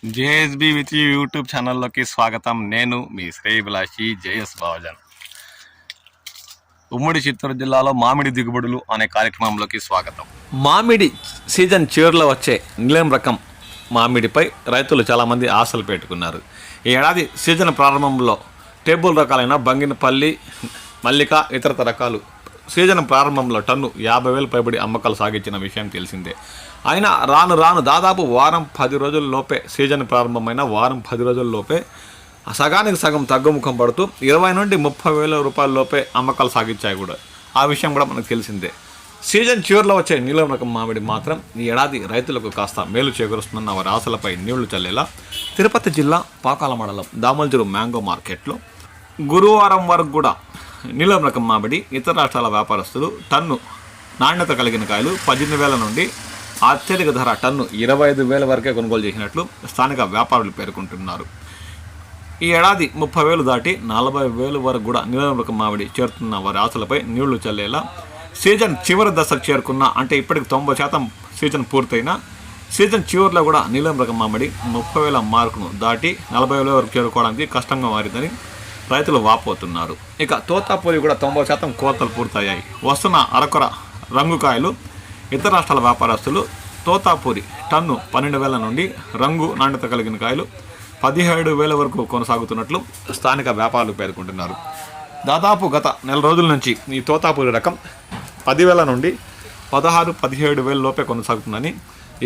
JSB with YouTube ఛానల్లోకి స్వాగతం. నేను మీ శ్రేయభిలాషి జేఎస్ బావజన్. ఉమ్మడి చిత్తూరు జిల్లాలో మామిడి దిగుబడులు అనే కార్యక్రమంలోకి స్వాగతం. మామిడి సీజన్ చివరిలో వచ్చే నీలం రకం మామిడిపై రైతులు చాలామంది ఆశలు పెట్టుకున్నారు. ఈ ఏడాది సీజన్ ప్రారంభంలో టేబుల్ రకాలైన బంగినపల్లి, మల్లిక, ఇతరత రకాలు సీజన్ ప్రారంభంలో టన్ను 50,000 పైబడి అమ్మకాలు సాగించిన విషయం తెలిసిందే. అయినా రాను రాను దాదాపు వారం 10 రోజుల్లోపే సీజన్ ప్రారంభమైన వారం 10 రోజుల్లోపే సగానికి సగం తగ్గుముఖం పడుతూ 20 నుండి 30,000 రూపాయలలోపే అమ్మకాలు సాగించాయి కూడా. ఆ విషయం కూడా మనకు తెలిసిందే. సీజన్ చివరిలో వచ్చే నీలం రకం మామిడి మాత్రం ఈ ఏడాది రైతులకు కాస్త మేలు చేకూరుస్తున్న వారి ఆశలపై నీళ్లు చల్లేలా తిరుపతి జిల్లా పాకాల మండలం దామల్జూరు మ్యాంగో మార్కెట్లో గురువారం వరకు కూడా నీలం రకం మామిడి ఇతర రాష్ట్రాల వ్యాపారస్తులు టన్ను నాణ్యత కలిగిన కాయలు 18,000 నుండి అత్యధిక ధర టన్ను 25,000 వరకే కొనుగోలు చేసినట్లు స్థానిక వ్యాపారులు పేర్కొంటున్నారు. ఈ ఏడాది 30,000 దాటి 40,000 వరకు కూడా నీలం రకం మామిడి చేరుతున్న వారి ఆశలపై నీళ్లు చల్లేలా సీజన్ చివరి దశకు చేరుకున్న, అంటే ఇప్పటికి 90% సీజన్ పూర్తయిన సీజన్ చివరిలో కూడా నీలం రకం మామిడి 30,000 మార్కును దాటి 40,000 వరకు చేరుకోవడానికి కష్టంగా మారిందని రైతులు వాపోతున్నారు. ఇక తోతాపూరి కూడా 90% కోతలు పూర్తయ్యాయి. వస్తున్న అరకొర రంగు కాయలు ఇతర రాష్ట్రాల వ్యాపారస్తులు తోతాపూరి టన్ను 12,000 నుండి రంగు నాణ్యత కలిగిన కాయలు 17,000 వరకు కొనసాగుతున్నట్లు స్థానిక వ్యాపారులు పేర్కొంటున్నారు. దాదాపు గత నెల రోజుల నుంచి ఈ తోతాపూరి రకం 10,000 నుండి 16,000-17,000 లోపే కొనసాగుతుందని,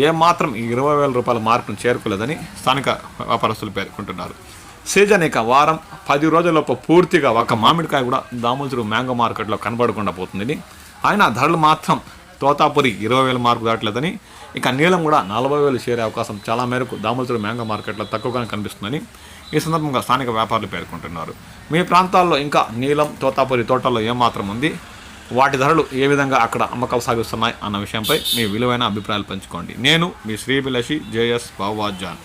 ఏమాత్రం ఈ 20,000 రూపాయల మార్కును చేరుకోలేదని స్థానిక వ్యాపారస్తులు పేర్కొంటున్నారు. సీజన్ ఇక వారం 10 రోజులలోపు పూర్తిగా ఒక మామిడికాయ కూడా దామల్జూరు మ్యాంగో మార్కెట్లో కనబడకుండా పోతుందని, ఆయన ధరలు మాత్రం తోతాపురి 20,000 మార్కు దాటలేదని, ఇక నీలం కూడా 40,000 చేరే అవకాశం చాలా మేరకు దామల్జూరు మ్యాంగో మార్కెట్లో తక్కువగానే కనిపిస్తుందని ఈ సందర్భంగా స్థానిక వ్యాపారులు పేర్కొంటున్నారు. మీ ప్రాంతాల్లో ఇంకా నీలం, తోతాపురి తోటల్లో ఏమాత్రం ఉంది, వాటి ధరలు ఏ విధంగా అక్కడ అమ్మకాలు సాగిస్తున్నాయి అన్న విషయంపై మీ విలువైన అభిప్రాయాలు పంచుకోండి. నేను మీ శ్రీభిలాషి జేఎస్ బావజాన్.